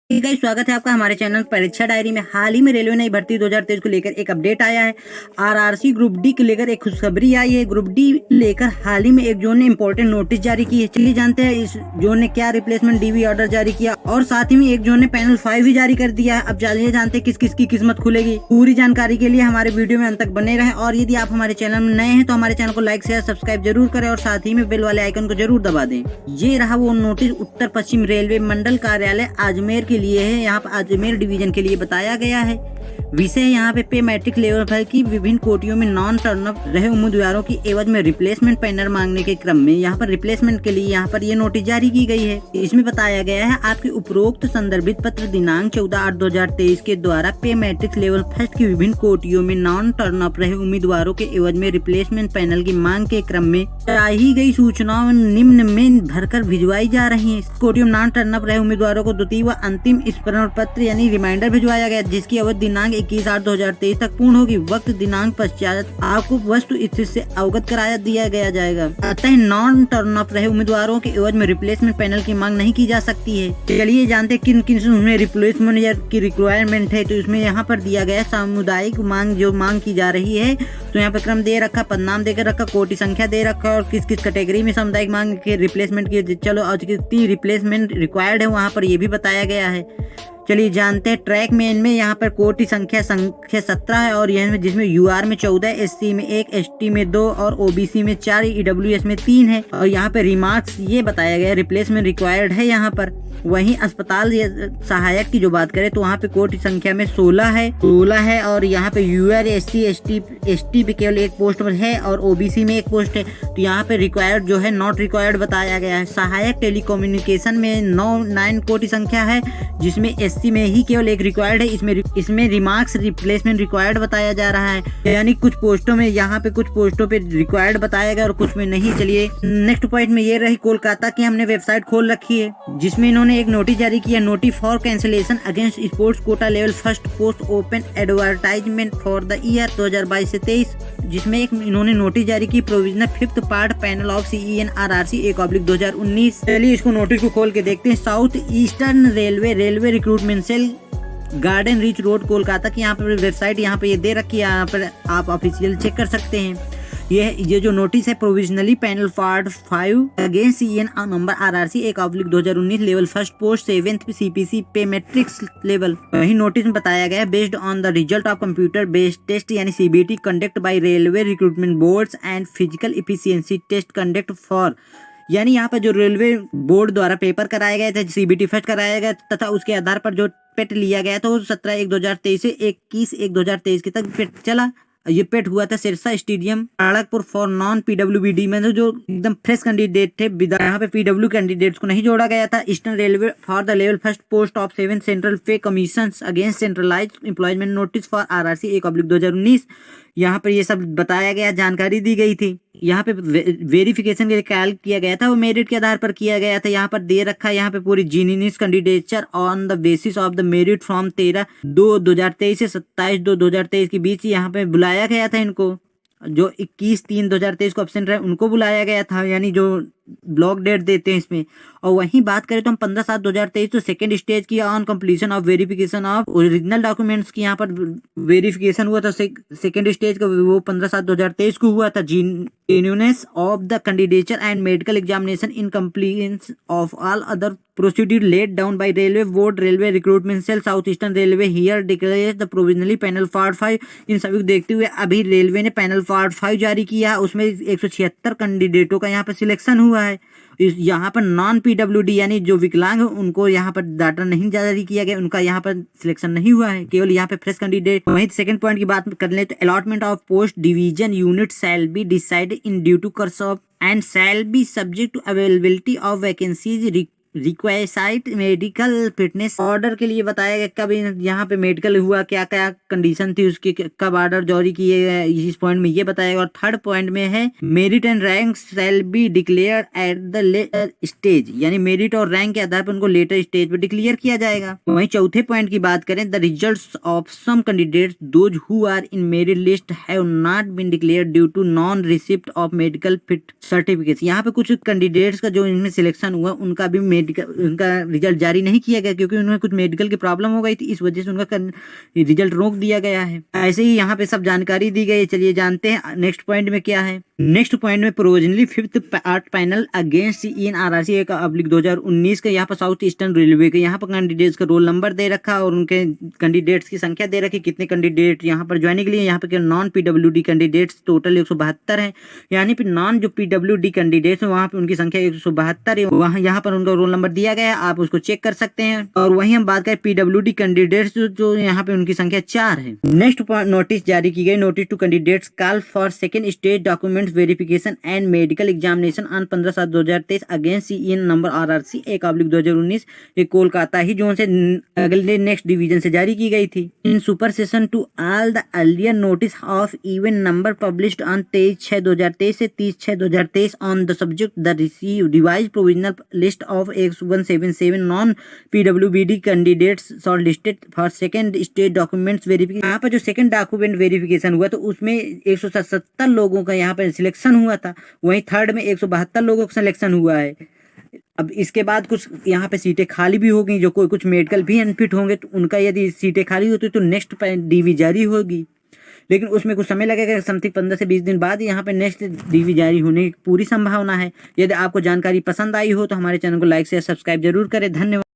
Guys, स्वागत है आपका हमारे चैनल परीक्षा डायरी में। हाल ही में रेलवे नई भर्ती 2023 को लेकर एक अपडेट आया है। आरआरसी ग्रुप डी को लेकर एक खुशखबरी आई है। ग्रुप डी लेकर हाल ही में एक जोन ने इंपॉर्टेंट नोटिस जारी की है। चलिए जानते हैं इस जोन ने क्या रिप्लेसमेंट डीवी ऑर्डर जारी किया और साथ ही में एक जोन ने पैनल 5 भी जारी कर दिया है। अब चलिए जानते हैं किस किस की किस्मत खुलेगी। पूरी जानकारी के लिए हमारे वीडियो में अंत तक बने रहे और यदि आप हमारे चैनल में नए हैं तो हमारे चैनल को लाइक शेयर सब्सक्राइब जरूर करें और साथ ही में बेल वाले आइकन को जरूर दबा दें। ये रहा वो नोटिस उत्तर पश्चिम रेलवे मंडल कार्यालय अजमेर के लिए है। यहाँ पर अजमेर डिवीजन के लिए बताया गया है। विषय यहाँ पे मैट्रिक लेवल की विभिन्न कोटियों में नॉन टर्न अप रहे उम्मीदवारों की एवज में रिप्लेसमेंट पैनल मांगने के क्रम में यहाँ पर रिप्लेसमेंट के लिए यहाँ पर ये नोटिस जारी की गई है। इसमें बताया गया है आपके उपरोक्त संदर्भित पत्र दिनांक 14/8/2023 के द्वारा पे मैट्रिक लेवल फर्स्ट की विभिन्न कोटियों में नॉन टर्न अप रहे उम्मीदवारों के एवज में रिप्लेसमेंट पैनल की मांग के क्रम में चाही गई सूचनाओं निम्न में भरकर भिजवाई जा रही है। कोटियों में नॉन टर्न अप रहे उम्मीदवारों को द्वितीय व अंतिम स्मरण पत्र यानी रिमाइंडर भिजवाया गया, जिसकी अवधि दिनांक 21/8/2023 तक पूर्ण होगी। वक्त दिनांक पश्चात आपको वस्तु स्थिति से अवगत कराया दिया गया जाएगा। अतः नॉन टर्न अप रहे उम्मीदवारों के एवज में रिप्लेसमेंट पैनल की मांग नहीं की जा सकती है। चलिए जानते हैं किन किन में रिप्लेसमेंट या की रिक्वायरमेंट है। तो इसमें यहाँ पर दिया गया सामुदायिक मांग जो मांग की जा रही है, तो यहाँ पर क्रम दे रखा, पदनाम देकर रखा, कोटि संख्या दे रखा और किस किस कैटेगरी में सामुदायिक मांग के रिप्लेसमेंट की चलो और कितनी रिप्लेसमेंट रिक्वायर्ड है वहाँ पर ये भी बताया गया है। चलिए जानते हैं ट्रैक मेन में यहाँ पर कोटि संख्या 17 है और यह जिसमें यूआर में 14, एससी में 1, एसटी में 2 और ओबीसी में 4, ईडब्ल्यूएस में 3 है। और यहाँ पे रिमार्क्स ये बताया गया रिप्लेसमेंट रिक्वायर्ड है यहाँ पर। वहीं अस्पताल सहायक की जो बात करें तो वहाँ पे कोटि संख्या में 16 है और यहाँ पे यूआर एसटी पे केवल एक पोस्ट है और ओबीसी में एक पोस्ट है। तो यहाँ पे रिक्वायर्ड जो है नॉट रिक्वायर्ड बताया गया है। सहायक टेलीकम्युनिकेशन में 9 कोटि संख्या है, जिसमें एससी में ही केवल एक रिक्वायर्ड है। इसमें रिमार्क्स रिप्लेसमेंट रिक्वायर्ड बताया जा रहा है, यानी कुछ पोस्टों में यहाँ पे कुछ पोस्टों पे रिक्वायर्ड बताया गया और कुछ में नहीं। चलिए नेक्स्ट पॉइंट में ये रही कोलकाता की हमने वेबसाइट खोल रखी है, जिसमें इन्होंने एक नोटिस जारी किया, notice for cancellation against sports quota level first post open advertisement for the year 2022 से 23, जिसमें एक इन्होंने नोटिस जारी की provisional 5th part panel of CEN RRC 1/2019। चलिए इसको नोटिस को खोल के देखते हैं। South Eastern Railway recruitment cell Garden Reach Road Kolkata की यहाँ पर वेबसाइट यहाँ पे ये दे रखी है, यहाँ पर आप ऑफिशियल चेक कर सकते हैं। ये जो नोटिस है provisionally panel part 5 against CEN number RRC 1/2019 level first post 7th CPC pay matrix level. वही नोटिस में बताया गया based on the result of computer based test यानी CBT conduct by railway recruitment boards and physical efficiency test conduct for, यानी यहाँ पर जो railway board द्वारा पेपर कराया गया था, CBT फर्स्ट कराया गया तथा उसके आधार पर जो पेट लिया गया था वो 17/1/2023 से 21/1/2023 के तक पेट चला। ये पेट हुआ था Sirsa stadium Kharagpur for non PWBD में, जो एकदम फ्रेश कैंडिडेट थे। यहाँ पे PW कैंडिडेट्स को नहीं जोड़ा गया था। Eastern railway for the level first post of 7 central pay commission against centralised employment notice for RRC 1/2019। यहाँ पर ये सब बताया गया, जानकारी दी गई थी। यहाँ पे वेरिफिकेशन के कैलकुलेट किया गया था, वो मेरिट के आधार पर किया गया था। यहाँ पर दे रखा है यहाँ पे पूरी genius candidature on the basis of the merit from 13/2/2023 से 27/2/2023 के बीच यहाँ पे बुलाया गया था इनको। जो 21/3/2023 को एब्सेंट रहे उनको बुलाया गया था, यानी जो ब्लॉक डेट देते हैं इसमें। और वहीं बात करें तो हम 15/7/2023 तो सेकेंड स्टेज की on completion of verification of original documents की यहाँ पर वेरिफिकेशन हुआ था सेकेंड स्टेज का, वो 15/7/2023 को हुआ था। Genuineness of the candidature and medical examination in completion of all other procedure laid down by railway board railway recruitment cell South Eastern Railway here declare the provisionally panel part 5। इन सभी को देखते हुए अभी रेलवे ने panel part 5 जारी किया है, उसमें 176 कैंडिडेटों का यहाँ पर सिलेक्शन हुआ है। यहाँ पर नॉन PWD यानी जो विकलांग है उनको यहाँ पर डाटा नहीं जारी किया गया, उनका यहाँ पर सिलेक्शन नहीं हुआ है, केवल यहाँ पे फ्रेश कैंडिडेट। वहीं सेकंड पॉइंट की बात कर ले तो allotment of post division unit shall be decided in due to course of and shall be subject to availability of vacancies required medical fitness. Order के लिए बताया गया कब यहाँ पे मेडिकल हुआ, क्या क्या कंडीशन थी उसकी, कब ऑर्डर जारी किए गए, इस पॉइंट में ये बताया गया। और थर्ड पॉइंट में है merit and rank shall be declare at the later stage, यानी मेरिट और रैंक के आधार पर उनको लेटर स्टेज पर डिक्लेयर किया जाएगा। वहीं चौथे पॉइंट की बात करें the results of some candidates those who are in merit list have not been declared due to non receipt of medical fit certificate. यहाँ पे कुछ कैंडिडेट्स का जो इनमें सिलेक्शन हुआ उनका भी मेडिकल उनका रिजल्ट जारी नहीं किया गया, क्योंकि उन्हें कुछ मेडिकल की प्रॉब्लम हो गई थी, इस वजह से उनका रिजल्ट रोक दिया गया है। ऐसे ही यहाँ पे सब जानकारी दी गई है। चलिए जानते हैं नेक्स्ट पॉइंट में क्या है। नेक्स्ट पॉइंट में provisionally 5th part panel against ENRRC 1/2019 का यहाँ पर साउथ ईस्टर्न रेलवे के यहाँ पर कैंडिडेट्स का रोल नंबर दे रखा और उनके कैंडिडेट्स की संख्या दे रखी, कितने कैंडिडेट यहाँ पर ज्वाइनिंग के लिए। यहाँ पर नॉन PWD कैंडिडेट्स टोटल 172 है, यानी फिर नॉन जो PWD कैंडिडेट्स है वहाँ पे उनकी संख्या 172 है। वहाँ यहाँ पर उनका रोल नंबर दिया गया है, आप उसको चेक कर सकते हैं। और वहीं हम बात करें PWD कैंडिडेट्स जो यहाँ पे उनकी संख्या 4 है। नेक्स्ट नोटिस जारी की गई, notice to candidates call for second stage documents verification and medical examination on 15/7/2023 against CEN number RRC 1/2019। ये कोलकाता ही जोन से अगले नेक्स्ट डिवीजन से जारी की गई थी। In supersession to all the earlier notice of event number published on 23/6/2023 से 30/6/2023 on the subject the receive revise provisional list of 177 non PWD candidates shortlisted for second stage documents verification. यहाँ पर जो second document verification हुआ तो उसमें 177 लोगों का यहाँ पर सिलेक्शन हुआ था, वहीं थर्ड में 172 लोगों का सिलेक्शन हुआ है। अब इसके बाद कुछ यहाँ पे सीटें खाली भी होगी, जो कोई कुछ मेडिकल भी अनफिट होंगे तो उनका यदि सीटें खाली होती तो नेक्स्ट DV जारी होगी, लेकिन उसमें कुछ समय लगेगा, समथिंग 15 से 20 दिन बाद यहाँ पे नेक्स्ट DV जारी होने की पूरी संभावना है। यदि आपको जानकारी पसंद आई हो तो हमारे चैनल को लाइक शेयर सब्सक्राइब जरूर करें। धन्यवाद।